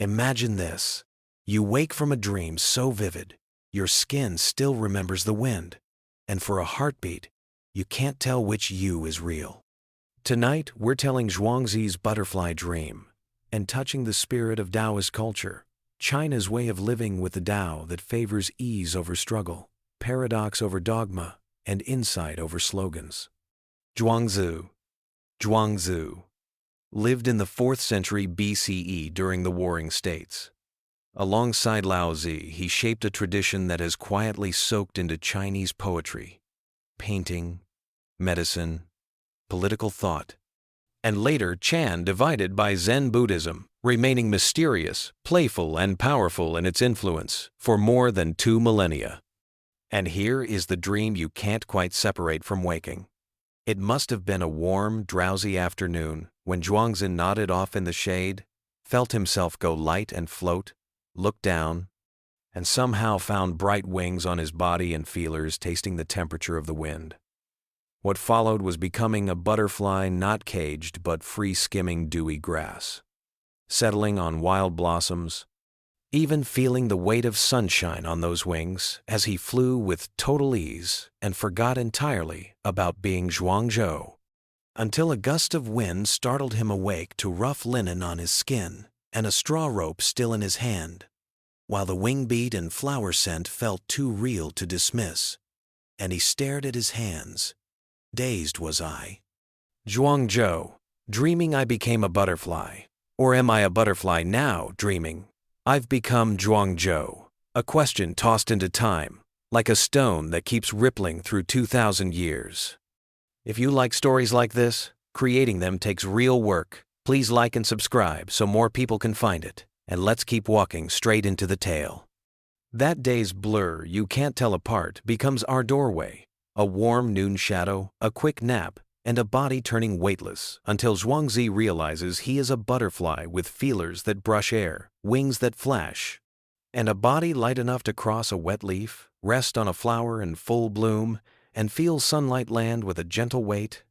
Imagine this. You wake from a dream so vivid, your skin still remembers the wind, and for a heartbeat, you can't tell which you is real. Tonight, we're telling Zhuangzi's butterfly dream and touching the spirit of Taoist culture, China's way of living with the Tao that favors ease over struggle, paradox over dogma, and insight over slogans. Zhuangzi lived in the 4th century BCE during the Warring States. Alongside Laozi, he shaped a tradition that has quietly soaked into Chinese poetry, painting, medicine, political thought, and later Chan divided by Zen Buddhism, remaining mysterious, playful, and powerful in its influence for more than 2 millennia. And here is the dream you can't quite separate from waking. It must have been a warm, drowsy afternoon when Zhuangzi nodded off in the shade, felt himself go light and float, looked down, and somehow found bright wings on his body and feelers tasting the temperature of the wind. What followed was becoming a butterfly not caged but free skimming dewy grass, settling on wild blossoms, even feeling the weight of sunshine on those wings as he flew with total ease and forgot entirely about being Zhuangzhou, until a gust of wind startled him awake to rough linen on his skin and a straw rope still in his hand, while the wing beat and flower scent felt too real to dismiss, and he stared at his hands. Dazed was I. Zhuangzhou, dreaming I became a butterfly, or am I a butterfly now, dreaming I've become Zhuangzhou? A question tossed into time, like a stone that keeps rippling through 2,000 years. If you like stories like this, creating them takes real work. Please like and subscribe so more people can find it, and let's keep walking straight into the tale. That day's blur you can't tell apart becomes our doorway, a warm noon shadow, a quick nap, and a body turning weightless until Zhuangzi realizes he is a butterfly with feelers that brush air, wings that flash, and a body light enough to cross a wet leaf, rest on a flower in full bloom, and feel sunlight land with a gentle weight,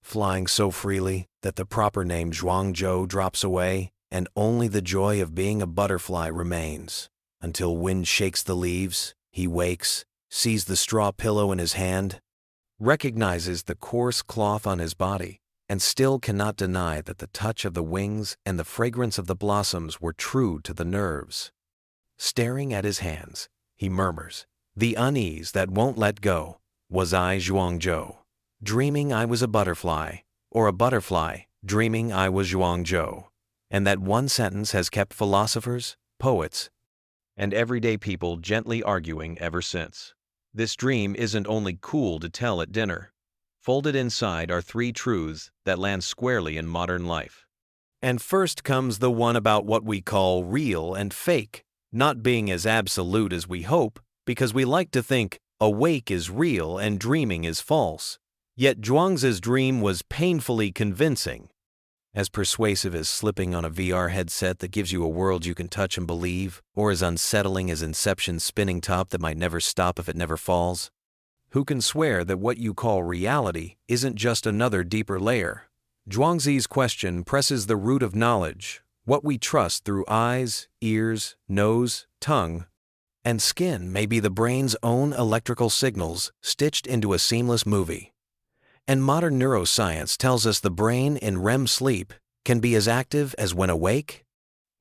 flying so freely that the proper name Zhuangzhou drops away and only the joy of being a butterfly remains, until wind shakes the leaves, he wakes, sees the straw pillow in his hand, recognizes the coarse cloth on his body, and still cannot deny that the touch of the wings and the fragrance of the blossoms were true to the nerves. Staring at his hands, he murmurs, "The unease that won't let go. Was I Zhuangzhou, dreaming I was a butterfly, or a butterfly, dreaming I was Zhuangzhou?" And that one sentence has kept philosophers, poets, and everyday people gently arguing ever since. This dream isn't only cool to tell at dinner. Folded inside are 3 truths that land squarely in modern life. And first comes the one about what we call real and fake, not being as absolute as we hope, because we like to think awake is real and dreaming is false. Yet Zhuangzi's dream was painfully convincing. As persuasive as slipping on a VR headset that gives you a world you can touch and believe, or as unsettling as Inception's spinning top that might never stop if it never falls. Who can swear that what you call reality isn't just another deeper layer? Zhuangzi's question presses the root of knowledge, what we trust through eyes, ears, nose, tongue, and skin may be the brain's own electrical signals stitched into a seamless movie. And modern neuroscience tells us the brain in REM sleep can be as active as when awake,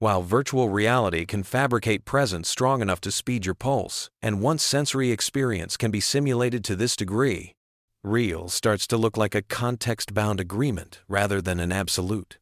while virtual reality can fabricate presence strong enough to speed your pulse, and once sensory experience can be simulated to this degree, real starts to look like a context-bound agreement rather than an absolute.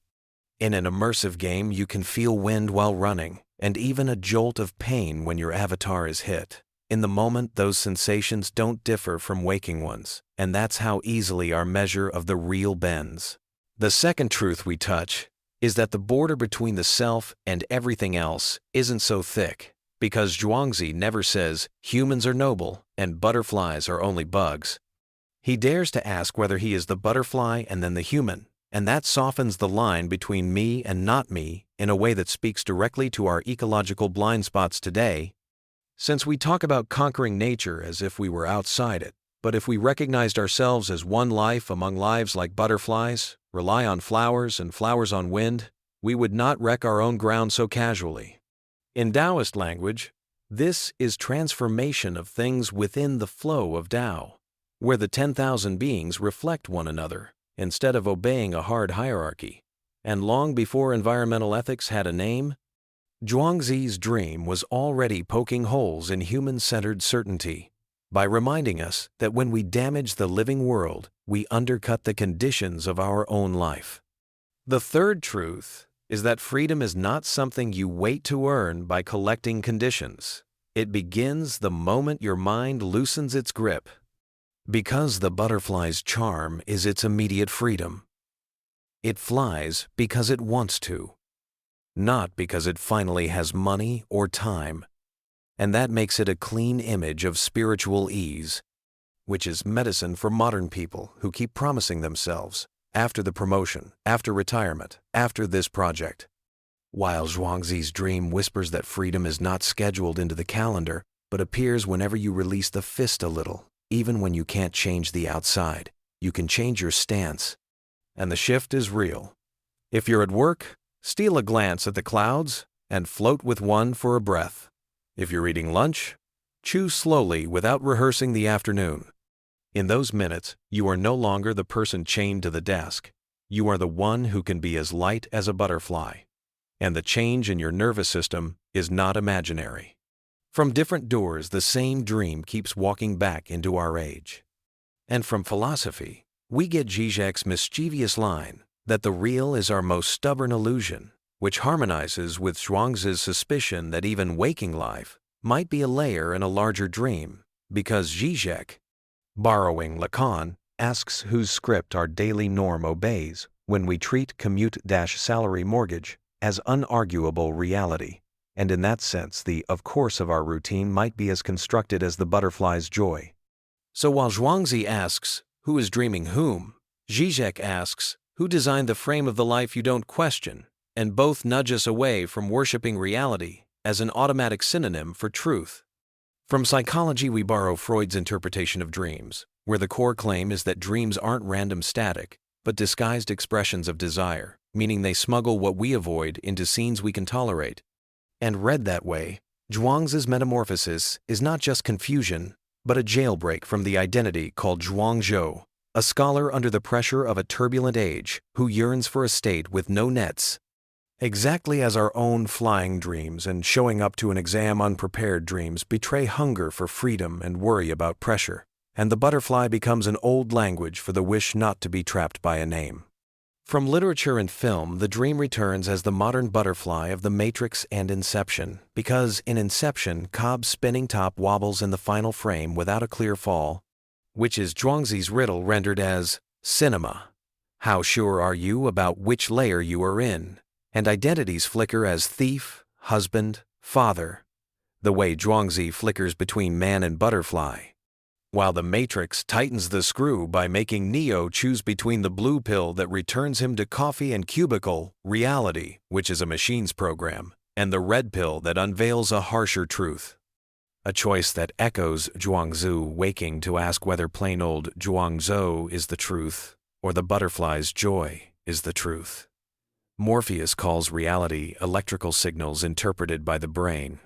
In an immersive game, you can feel wind while running, and even a jolt of pain when your avatar is hit. In the moment, those sensations don't differ from waking ones, and that's how easily our measure of the real bends. The second truth we touch is that the border between the self and everything else isn't so thick, because Zhuangzi never says humans are noble and butterflies are only bugs. He dares to ask whether he is the butterfly and then the human, and that softens the line between me and not me in a way that speaks directly to our ecological blind spots today. Since we talk about conquering nature as if we were outside it, but if we recognized ourselves as one life among lives like butterflies, rely on flowers and flowers on wind, we would not wreck our own ground so casually. In Taoist language, this is transformation of things within the flow of Tao, where the 10,000 beings reflect one another instead of obeying a hard hierarchy. And long before environmental ethics had a name, Zhuangzi's dream was already poking holes in human-centered certainty by reminding us that when we damage the living world, we undercut the conditions of our own life. The third truth is that freedom is not something you wait to earn by collecting conditions. It begins the moment your mind loosens its grip, because the butterfly's charm is its immediate freedom. It flies because it wants to, not because it finally has money or time, and that makes it a clean image of spiritual ease, which is medicine for modern people who keep promising themselves, after the promotion, after retirement, after this project. While Zhuangzi's dream whispers that freedom is not scheduled into the calendar, but appears whenever you release the fist a little, even when you can't change the outside, you can change your stance. And the shift is real. If you're at work, steal a glance at the clouds and float with one for a breath. If you're eating lunch, chew slowly without rehearsing the afternoon. In those minutes, you are no longer the person chained to the desk. You are the one who can be as light as a butterfly. And the change in your nervous system is not imaginary. From different doors, the same dream keeps walking back into our age. And from philosophy, we get Zizek's mischievous line that the real is our most stubborn illusion, which harmonizes with Zhuangzi's suspicion that even waking life might be a layer in a larger dream, because Zizek, borrowing Lacan, asks whose script our daily norm obeys when we treat commute-salary mortgage as unarguable reality, and in that sense the of course of our routine might be as constructed as the butterfly's joy. So while Zhuangzi asks, who is dreaming whom, Zizek asks, who designed the frame of the life you don't question, and both nudge us away from worshiping reality as an automatic synonym for truth. From psychology, we borrow Freud's interpretation of dreams, where the core claim is that dreams aren't random static, but disguised expressions of desire, meaning they smuggle what we avoid into scenes we can tolerate. And read that way, Zhuangzi's metamorphosis is not just confusion, but a jailbreak from the identity called Zhuangzhou, a scholar under the pressure of a turbulent age who yearns for a state with no nets. Exactly as our own flying dreams and showing up to an exam unprepared dreams betray hunger for freedom and worry about pressure, and the butterfly becomes an old language for the wish not to be trapped by a name. From literature and film, the dream returns as the modern butterfly of The Matrix and Inception, because in Inception, Cobb's spinning top wobbles in the final frame without a clear fall, which is Zhuangzi's riddle rendered as cinema. How sure are you about which layer you are in? And identities flicker as thief, husband, father, the way Zhuangzi flickers between man and butterfly. While the Matrix tightens the screw by making Neo choose between the blue pill that returns him to coffee and cubicle, reality, which is a machine's program, and the red pill that unveils a harsher truth. A choice that echoes Zhuangzi waking to ask whether plain old Zhuangzhou is the truth, or the butterfly's joy is the truth. Morpheus calls reality electrical signals interpreted by the brain.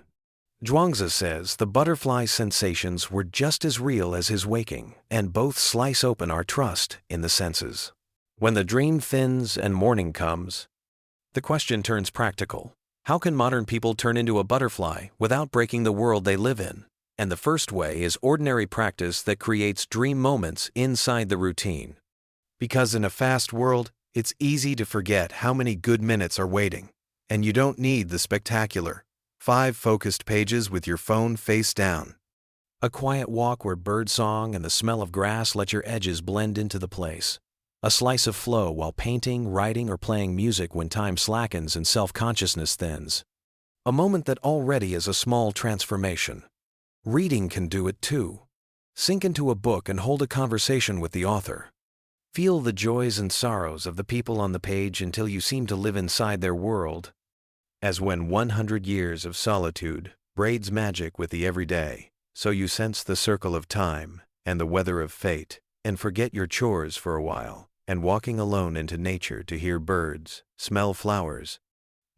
Zhuangzi says the butterfly sensations were just as real as his waking, and both slice open our trust in the senses. When the dream thins and morning comes, the question turns practical. How can modern people turn into a butterfly without breaking the world they live in? And the first way is ordinary practice that creates dream moments inside the routine. Because in a fast world, it's easy to forget how many good minutes are waiting, and you don't need the spectacular 5 focused pages with your phone face down. A quiet walk where birdsong and the smell of grass let your edges blend into the place. A slice of flow while painting, writing, or playing music when time slackens and self-consciousness thins. A moment that already is a small transformation. Reading can do it too. Sink into a book and hold a conversation with the author. Feel the joys and sorrows of the people on the page until you seem to live inside their world. As when 100 years of solitude braids magic with the everyday, so you sense the circle of time and the weather of fate, and forget your chores for a while, and walking alone into nature to hear birds, smell flowers,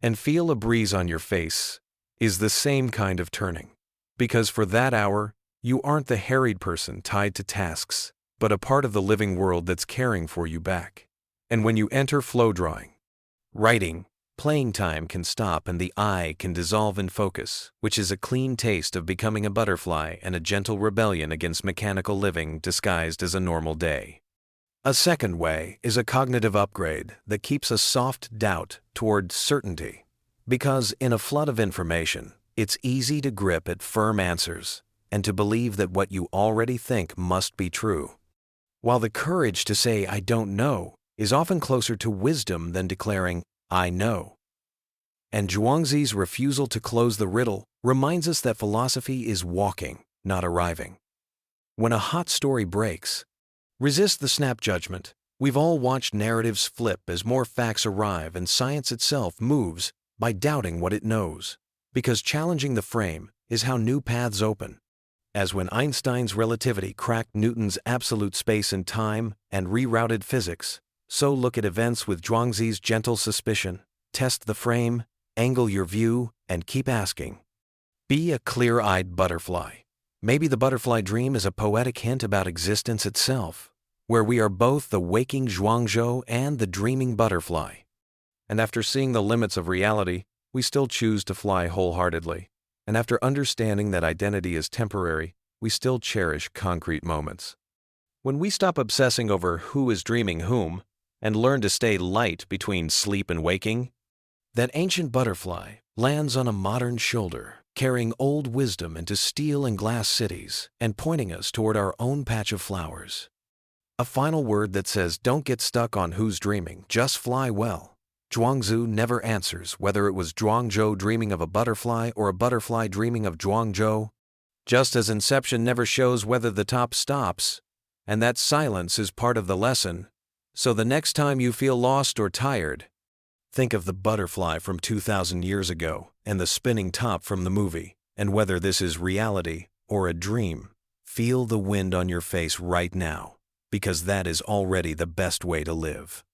And feel a breeze on your face is the same kind of turning. Because for that hour, you aren't the harried person tied to tasks, but a part of the living world that's caring for you back. And when you enter flow drawing, writing, playing time can stop and the I can dissolve in focus, which is a clean taste of becoming a butterfly and a gentle rebellion against mechanical living disguised as a normal day. A second way is a cognitive upgrade that keeps a soft doubt toward certainty. Because in a flood of information, it's easy to grip at firm answers and to believe that what you already think must be true. While the courage to say I don't know is often closer to wisdom than declaring I know. And Zhuangzi's refusal to close the riddle reminds us that philosophy is walking, not arriving. When a hot story breaks, resist the snap judgment. We've all watched narratives flip as more facts arrive and science itself moves by doubting what it knows. Because challenging the frame is how new paths open. As when Einstein's relativity cracked Newton's absolute space and time and rerouted physics, so look at events with Zhuangzi's gentle suspicion. Test the frame, angle your view, and keep asking. Be a clear-eyed butterfly. Maybe the butterfly dream is a poetic hint about existence itself, where we are both the waking Zhuangzhou and the dreaming butterfly. And after seeing the limits of reality, we still choose to fly wholeheartedly. And after understanding that identity is temporary, we still cherish concrete moments. When we stop obsessing over who is dreaming whom, and learn to stay light between sleep and waking, that ancient butterfly lands on a modern shoulder, carrying old wisdom into steel and glass cities and pointing us toward our own patch of flowers. A final word that says don't get stuck on who's dreaming, just fly well. Zhuangzi never answers whether it was Zhuangzhou dreaming of a butterfly or a butterfly dreaming of Zhuangzhou, just as Inception never shows whether the top stops, and that silence is part of the lesson. So the next time you feel lost or tired, think of the butterfly from 2,000 years ago and the spinning top from the movie, and whether this is reality or a dream, feel the wind on your face right now, because that is already the best way to live.